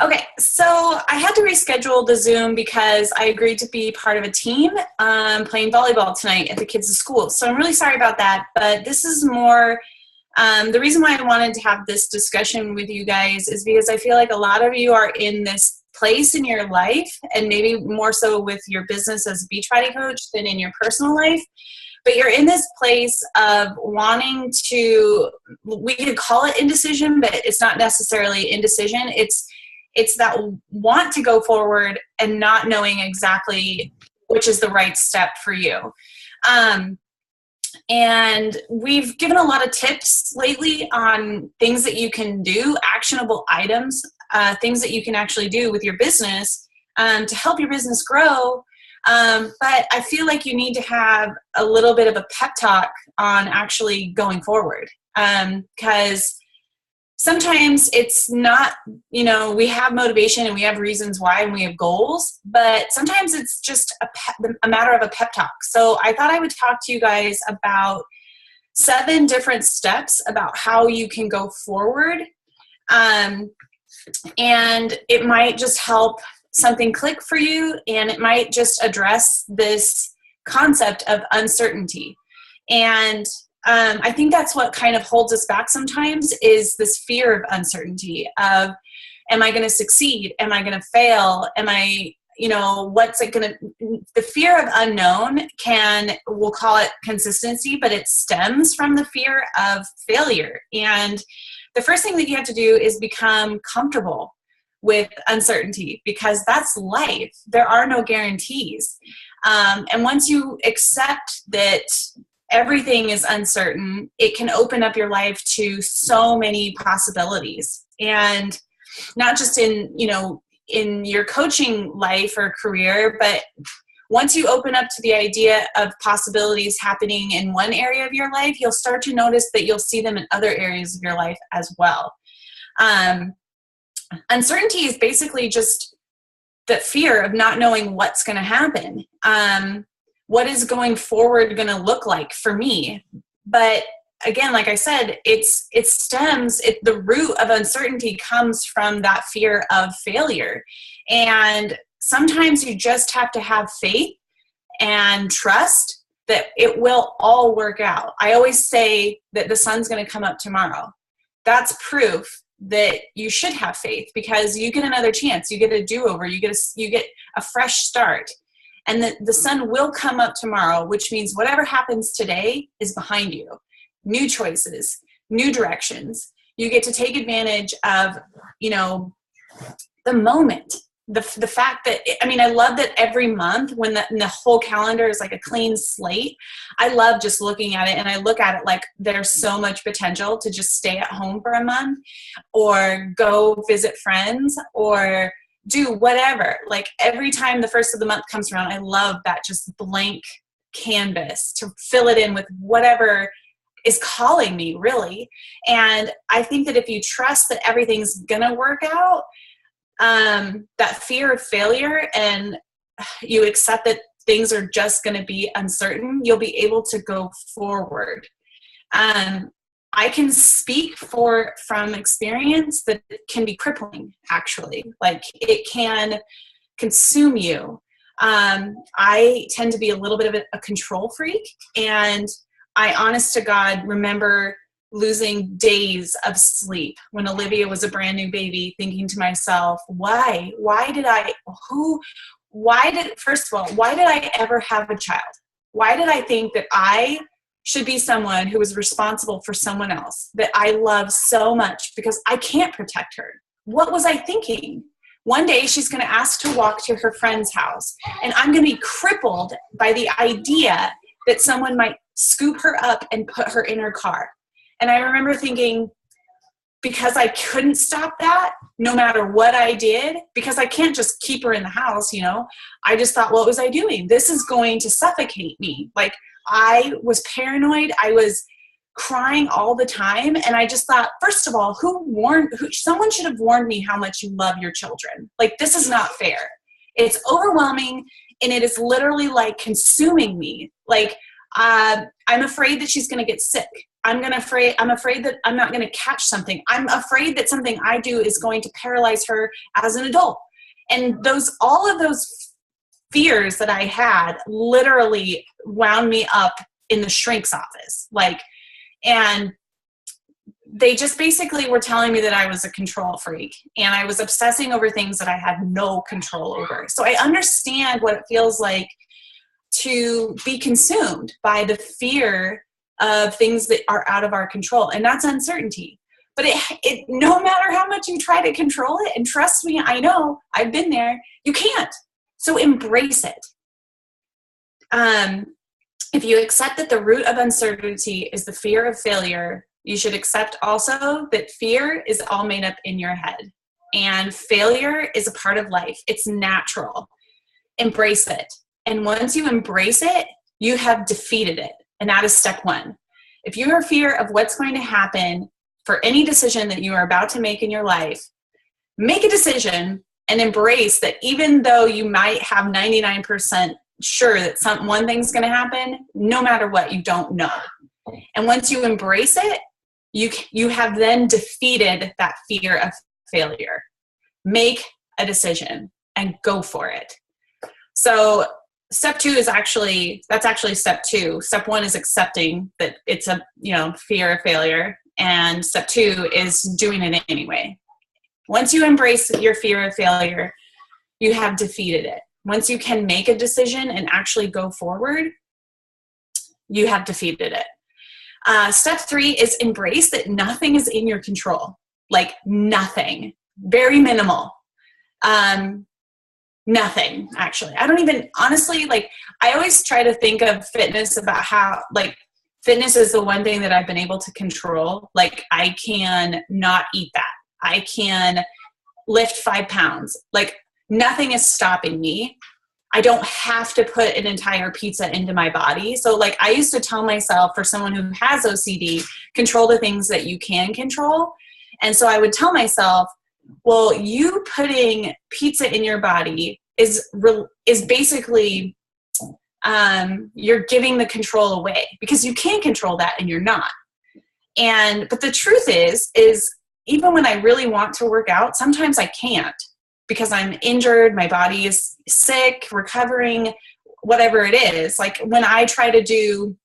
Okay, so I had to reschedule the Zoom because I agreed to be part of a team playing volleyball tonight at the kids' school. So I'm really sorry about that, but this is more, the reason why I wanted to have this discussion with you guys is because I feel like a lot of you are in this place in your life, and maybe more so with your business as a Beachbody coach than in your personal life, but you're in this place of wanting to, we could call it indecision, but it's not necessarily indecision. It's that want to go forward and not knowing exactly which is the right step for you. And we've given a lot of tips lately on things that you can do, actionable items, things that you can actually do with your business to help your business grow. But I feel like you need to have a little bit of a pep talk on actually going forward. Because sometimes it's not, we have motivation and we have reasons why and we have goals, but sometimes it's just a matter of a pep talk. So I thought I would talk to you guys about 7 different steps about how you can go forward. And it might just help something click for you, and it might just address this concept of uncertainty. And I think that's what kind of holds us back sometimes, is this fear of uncertainty of, am I going to succeed? Am I going to fail? Am I, what's it going to, the fear of unknown we'll call it consistency, but it stems from the fear of failure. And the first thing that you have to do is become comfortable with uncertainty, because that's life. There are no guarantees. And once you accept that everything is uncertain, it can open up your life to so many possibilities. And not just in your coaching life or career, but once you open up to the idea of possibilities happening in one area of your life, you'll start to notice that you'll see them in other areas of your life as well. Uncertainty is basically just the fear of not knowing what's going to happen. What is going forward going to look like for me? But again, like I said, the root of uncertainty comes from that fear of failure. And sometimes you just have to have faith and trust that it will all work out. I always say that the sun's going to come up tomorrow. That's proof that you should have faith, because you get another chance, you get a do-over, you get a fresh start. And the sun will come up tomorrow, which means whatever happens today is behind you. New choices, new directions. You get to take advantage of, the moment. The fact that, I love that every month when the whole calendar is like a clean slate, I love just looking at it, and I look at it like there's so much potential to just stay at home for a month or go visit friends or do whatever. Like every time the first of the month comes around, I love that just blank canvas to fill it in with whatever is calling me, really. And I think that if you trust that everything's gonna work out, that fear of failure, and you accept that things are just going to be uncertain, you'll be able to go forward. I can speak from experience that it can be crippling, actually. Like, it can consume you. I tend to be a little bit of a control freak, and I, honest to God, remember losing days of sleep when Olivia was a brand new baby, thinking to myself, first of all, why did I ever have a child? Why did I think that I should be someone who was responsible for someone else that I love so much, because I can't protect her? What was I thinking? One day she's going to ask to walk to her friend's house, and I'm going to be crippled by the idea that someone might scoop her up and put her in her car. And I remember thinking, because I couldn't stop that, no matter what I did, because I can't just keep her in the house, I just thought, what was I doing? This is going to suffocate me. Like, I was paranoid. I was crying all the time. And I just thought, first of all, someone should have warned me how much you love your children. Like, this is not fair. It's overwhelming, and it is literally like consuming me. Like, I'm afraid that she's going to get sick. I'm afraid that I'm not going to catch something. I'm afraid that something I do is going to paralyze her as an adult. And all of those fears that I had literally wound me up in the shrink's office. And they just basically were telling me that I was a control freak and I was obsessing over things that I had no control over. So I understand what it feels like to be consumed by the fear of things that are out of our control. And that's uncertainty. But it no matter how much you try to control it, and trust me, I know, I've been there, you can't. So embrace it. If you accept that the root of uncertainty is the fear of failure, you should accept also that fear is all made up in your head. And failure is a part of life. It's natural. Embrace it. And once you embrace it, you have defeated it. And that is step one. If you are fear of what's going to happen for any decision that you are about to make in your life, make a decision and embrace that even though you might have 99% sure that one thing's going to happen, no matter what, you don't know. And once you embrace it, you have then defeated that fear of failure. Make a decision and go for it. So step two is that's actually step two. Step one is accepting that it's a, fear of failure. And step two is doing it anyway. Once you embrace your fear of failure, you have defeated it. Once you can make a decision and actually go forward, you have defeated it. Step three is embrace that nothing is in your control. Like nothing. Very minimal. Nothing, actually. I don't even, honestly, I always try to think of fitness about how, fitness is the one thing that I've been able to control. I can not eat that. I can lift 5 pounds. Nothing is stopping me. I don't have to put an entire pizza into my body. So I used to tell myself, for someone who has OCD, control the things that you can control. And so I would tell myself, well, you putting pizza in your body is basically, you're giving the control away because you can't control that and you're not. But the truth is even when I really want to work out, sometimes I can't because I'm injured, my body is sick, recovering, whatever it is. When I try to do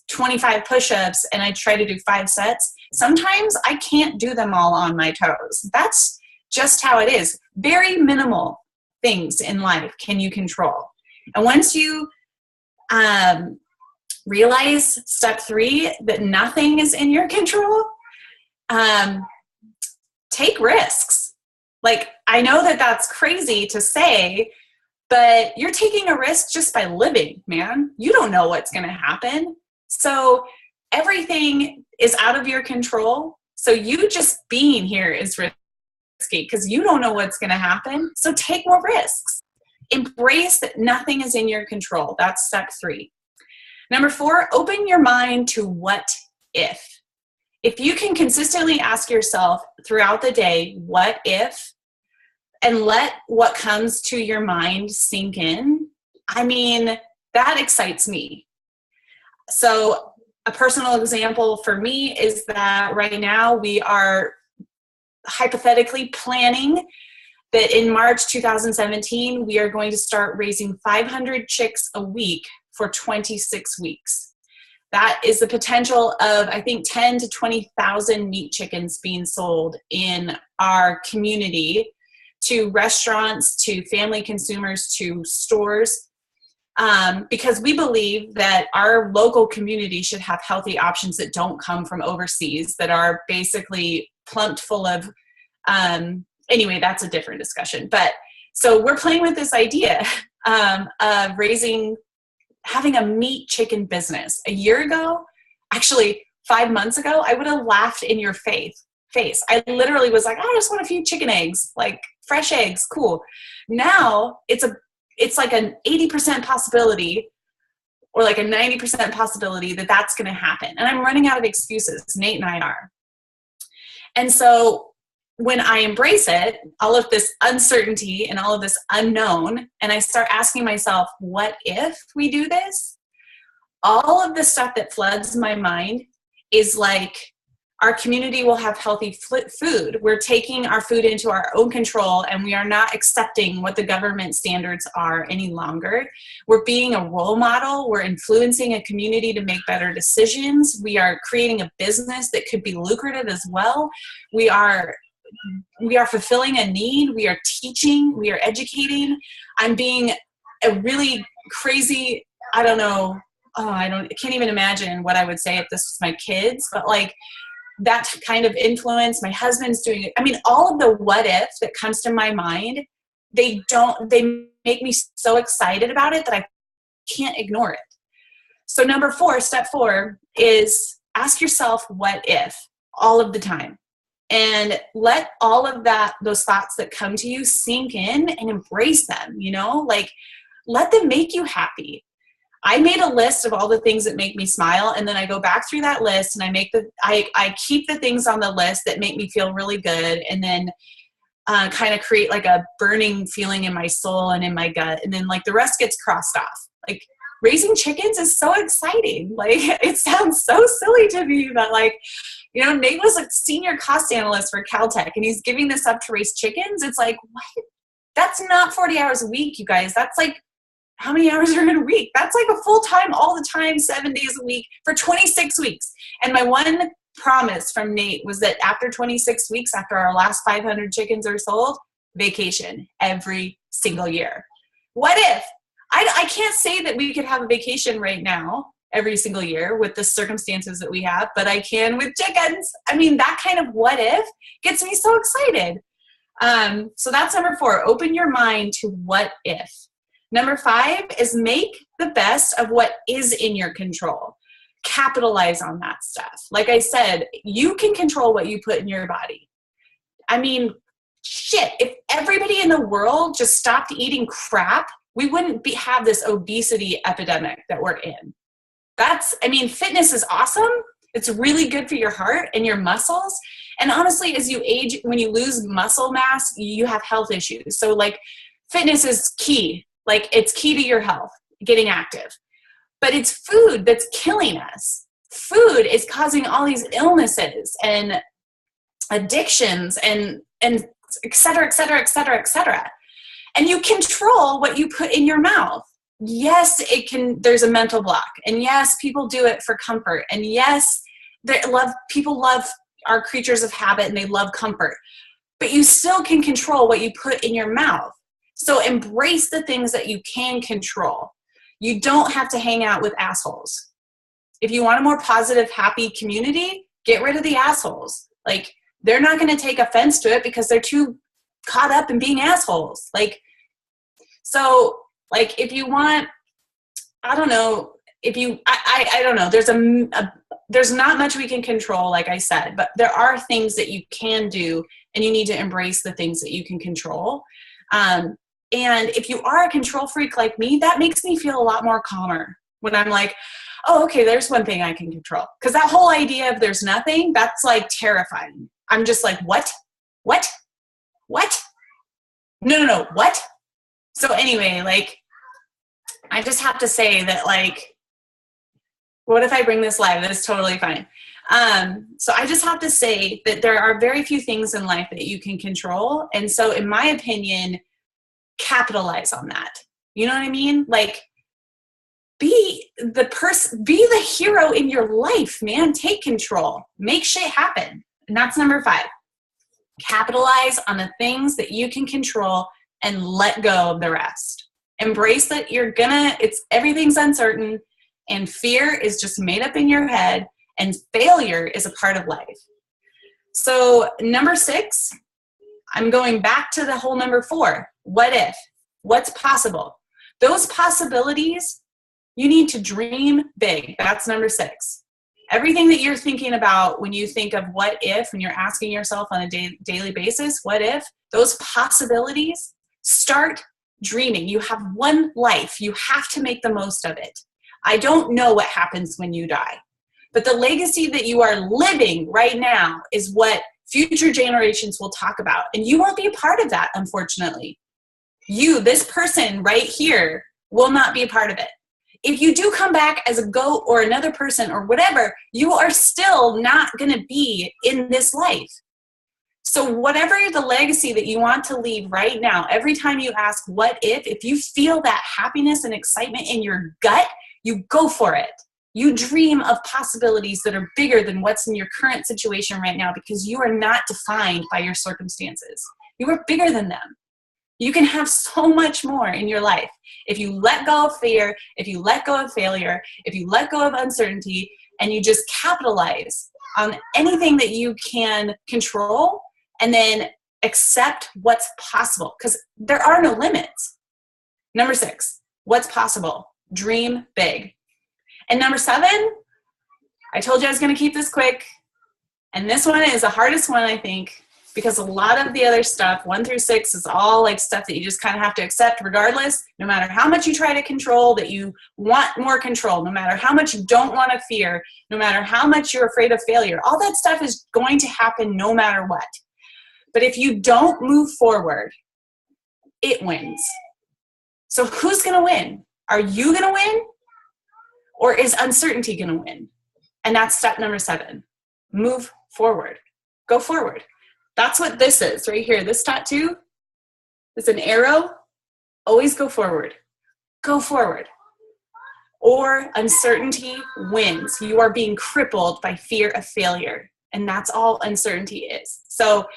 25 push-ups and I try to do 5 sets, sometimes I can't do them all on my toes. That's just how it is. Very minimal things in life can you control. And once you realize step 3, that nothing is in your control, take risks. I know that that's crazy to say, but you're taking a risk just by living, man. You don't know what's going to happen. So everything is out of your control. So you just being here is risky because you don't know what's going to happen. So take more risks. Embrace that nothing is in your control. That's step 3. Number 4, open your mind to what if. If you can consistently ask yourself throughout the day, what if, and let what comes to your mind sink in, that excites me. So a personal example for me is that right now we are hypothetically planning that in March 2017, we are going to start raising 500 chicks a week for 26 weeks. That is the potential of, I think, 10 to 20,000 meat chickens being sold in our community to restaurants, to family consumers, to stores, because we believe that our local community should have healthy options that don't come from overseas, that are basically plumped full of, anyway, that's a different discussion. But so we're playing with this idea of having a meat chicken business. A year ago, actually 5 months ago, I would have laughed in your face. I literally was like, I just want a few chicken eggs, fresh eggs, cool. Now it's like an 80% possibility or like a 90% possibility that that's going to happen. And I'm running out of excuses. Nate and I are. And so when I embrace it, all of this uncertainty and all of this unknown, and I start asking myself, what if we do this? All of the stuff that floods my mind is like, our community will have healthy food. We're taking our food into our own control, and we are not accepting what the government standards are any longer. We're being a role model. We're influencing a community to make better decisions. We are creating a business that could be lucrative as well. We are fulfilling a need. We are teaching. We are educating. I'm being a really crazy, I don't know, I can't even imagine what I would say if this was my kids, but like, that kind of influence. My husband's doing it. I mean, all of the what if that comes to my mind, they make me so excited about it that I can't ignore it. So step 4 is ask yourself what if all of the time, and let all of those thoughts that come to you sink in and embrace them, like let them make you happy. I made a list of all the things that make me smile, and then I go back through that list and I keep the things on the list that make me feel really good, and then kind of create like a burning feeling in my soul and in my gut, and then like the rest gets crossed off. Like raising chickens is so exciting. Like it sounds so silly to me, but like, Nate was a senior cost analyst for Caltech, and he's giving this up to raise chickens. It's like, what? That's not 40 hours a week, you guys. That's like, how many hours are in a week? That's like a full time, all the time, 7 days a week for 26 weeks. And my one promise from Nate was that after 26 weeks, after our last 500 chickens are sold, vacation every single year. What if? I can't say that we could have a vacation right now every single year with the circumstances that we have, but I can with chickens. I mean, that kind of what if gets me so excited. So that's number 4. Open your mind to what if. Number 5 is make the best of what is in your control. Capitalize on that stuff. Like I said, you can control what you put in your body. I mean, shit, if everybody in the world just stopped eating crap, we wouldn't have this obesity epidemic that we're in. Fitness is awesome. It's really good for your heart and your muscles. And honestly, as you age, when you lose muscle mass, you have health issues. So like fitness is key. Like it's key to your health, getting active. But it's food that's killing us. Food is causing all these illnesses and addictions and et cetera, et cetera, et cetera, et cetera. And you control what you put in your mouth. Yes, there's a mental block. And yes, people do it for comfort. And yes, people love are creatures of habit and they love comfort. But you still can control what you put in your mouth. So embrace the things that you can control. You don't have to hang out with assholes. If you want a more positive, happy community, get rid of the assholes. Like, they're not going to take offense to it because they're too caught up in being assholes. Like, so, like, if you want, I don't know, I don't know, there's not much we can control, like I said, but there are things that you can do, and you need to embrace the things that you can control. And if you are a control freak like me, that makes me feel a lot more calmer when I'm like, oh, okay, there's one thing I can control. Because that whole idea of there's nothing, that's like terrifying. I'm just like, what? What? What? No, what? So anyway, like, I just have to say that, like, what if I bring this live? That's totally fine. So I just have to say that there are very few things in life that you can control. And so in my opinion, capitalize on that. You know what I mean? Like, be the hero in your life, man. Take control. Make shit happen. And that's number 5. Capitalize on the things that you can control and let go of the rest. Embrace that everything's uncertain, and fear is just made up in your head, and failure is a part of life. So number 6, I'm going back to the whole number 4. What if? What's possible? Those possibilities, you need to dream big. That's number 6. Everything that you're thinking about when you think of what if, when you're asking yourself on a daily basis, what if, those possibilities, start dreaming. You have one life. You have to make the most of it. I don't know what happens when you die, but the legacy that you are living right now is what future generations will talk about. And you won't be a part of that, unfortunately. This person right here, will not be a part of it. if you do come back as a goat or another person or whatever, you are still not going to be in this life. So whatever the legacy that you want to leave right now, every time you ask what if you feel that happiness and excitement in your gut, you go for it. You dream of possibilities that are bigger than what's in your current situation right now, because you are not defined by your circumstances. You are bigger than them. You can have so much more in your life if you let go of fear, if you let go of failure, if you let go of uncertainty, and you just capitalize on anything that you can control, and then accept what's possible, because there are no limits. Number 6, what's possible? Dream big. And number 7, I told you I was going to keep this quick. And this one is the hardest one, I think, because a lot of the other stuff, 1 through 6, is all like stuff that you just kind of have to accept regardless, no matter how much you try to control, that you want more control, no matter how much you don't want to fear, no matter how much you're afraid of failure. All that stuff is going to happen no matter what. But if you don't move forward, it wins. So who's going to win? Are you going to win? Or is uncertainty going to win? And that's step number 7. Move forward. Go forward. That's what this is right here. This tattoo is an arrow. Always go forward. Go forward. Or uncertainty wins. You are being crippled by fear of failure. And that's all uncertainty is. So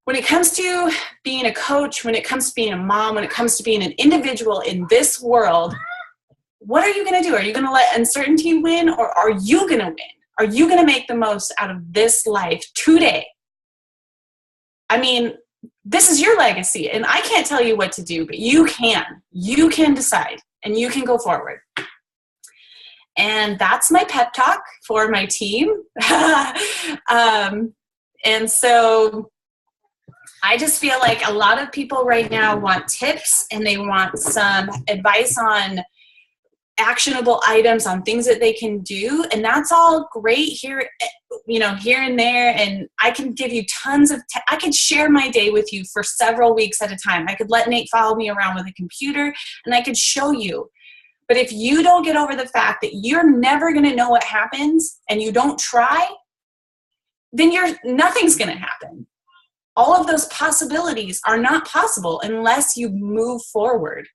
when it comes to being a coach, when it comes to being a mom, when it comes to being an individual in this world, what are you going to do? Are you going to let uncertainty win, or are you going to win? Are you going to make the most out of this life today? I mean, this is your legacy, and I can't tell you what to do, but you can. You can decide, and you can go forward. And that's my pep talk for my team. And so I just feel like a lot of people right now want tips, and they want some advice on actionable items, on things that they can do. And that's all great here, here and there. And I can give you tons of, I could share my day with you for several weeks at a time. I could let Nate follow me around with a computer, and I could show you. But if you don't get over the fact that you're never going to know what happens, and you don't try, then nothing's going to happen. All of those possibilities are not possible unless you move forward,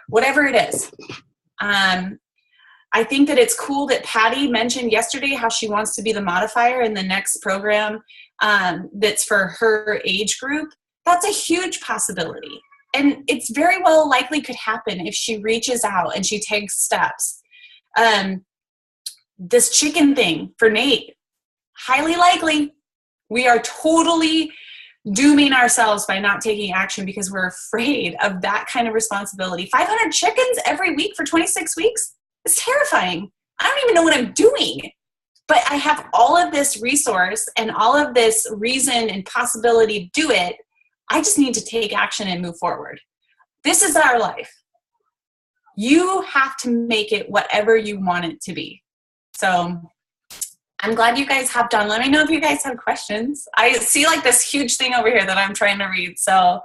whatever it is. I think that it's cool that Patty mentioned yesterday how she wants to be the modifier in the next program that's for her age group. That's a huge possibility. And it's very well likely could happen if she reaches out and she takes steps. This chicken thing for Nate, highly likely. We are totally dooming ourselves by not taking action because we're afraid of that kind of responsibility. 500 chickens every week for 26 weeks? It's terrifying. I don't even know what I'm doing. But I have all of this resource and all of this reason and possibility to do it. I just need to take action and move forward. This is our life. You have to make it whatever you want it to be. So I'm glad you guys hopped on. Let me know if you guys have questions. I see like this huge thing over here that I'm trying to read. So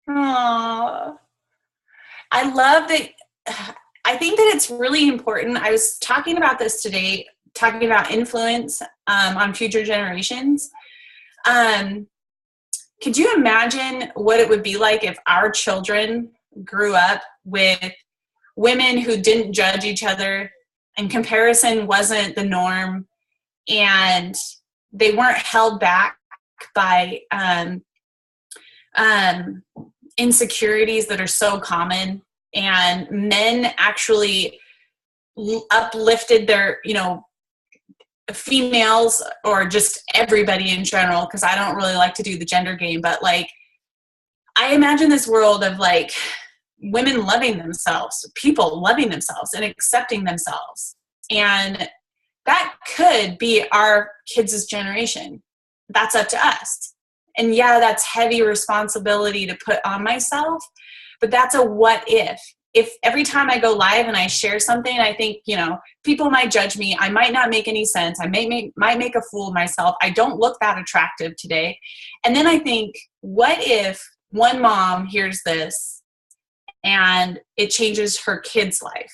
aww. I love that. I think that it's really important. I was talking about this today, talking about influence on future generations. Could you imagine what it would be like if our children grew up with women who didn't judge each other, and comparison wasn't the norm, and they weren't held back by insecurities that are so common, and men actually uplifted their, females, or just everybody in general, because I don't really like to do the gender game, but like, I imagine this world of like women loving themselves, people loving themselves and accepting themselves. And that could be our kids' generation. That's up to us. And yeah, that's heavy responsibility to put on myself, but that's a what if. if every time I go live and I share something, I think, you know, people might judge me. I might not make any sense. I might make a fool of myself. I don't look that attractive today. And then I think, what if one mom hears this and it changes her kid's life?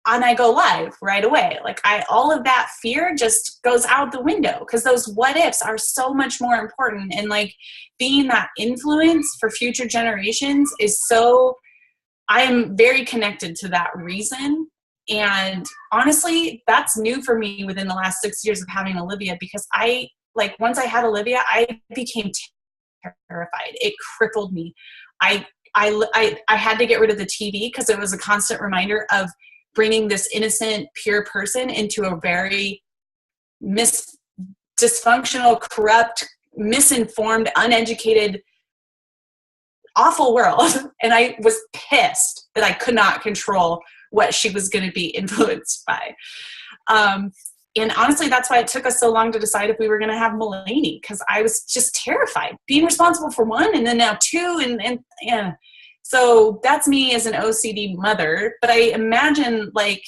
And I go live right away. Like all of that fear just goes out the window, because those what ifs are so much more important. And like being that influence for future generations is so, I am very connected to that reason. And honestly, that's new for me within the last 6 years of having Olivia, because once I had Olivia, I became terrified. It crippled me. I had to get rid of the TV because it was a constant reminder of bringing this innocent, pure person into a very dysfunctional, corrupt, misinformed, uneducated, awful world. And I was pissed that I could not control what she was going to be influenced by. And honestly, that's why it took us so long to decide if we were going to have Mulaney, because I was just terrified being responsible for one and then now two. And so that's me as an OCD mother. But I imagine like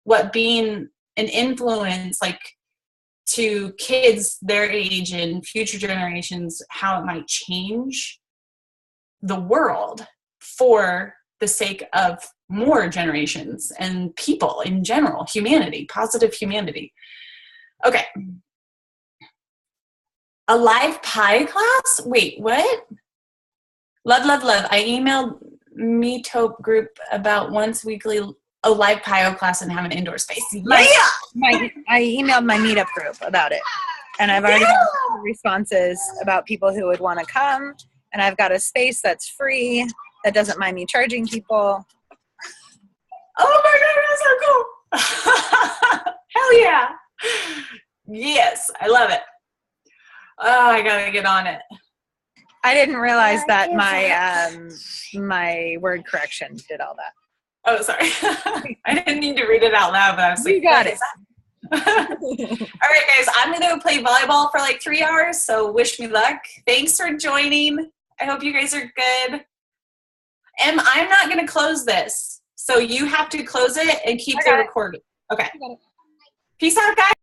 what being an influence like to kids their age and future generations, how it might change the world for the sake of more generations and people in general, humanity, positive humanity. Okay. A live pie class? Wait, what? Love. I emailed Meetup group about once weekly a live PIO class and have an indoor space. I emailed my Meetup group about it, and I've already had responses about people who would want to come, and I've got a space that's free that doesn't mind me charging people. Oh my God, that's so cool. Hell yeah. Yes, I love it. Oh, I gotta get on it. I didn't realize that my word correction did all that. Oh, sorry. I didn't need to read it out loud, but I was like, you got it. All right, guys, I'm going to go play volleyball for like 3 hours, so wish me luck. Thanks for joining. I hope you guys are good. And I'm not going to close this, so you have to close it and keep the recording. Okay. Peace out, guys.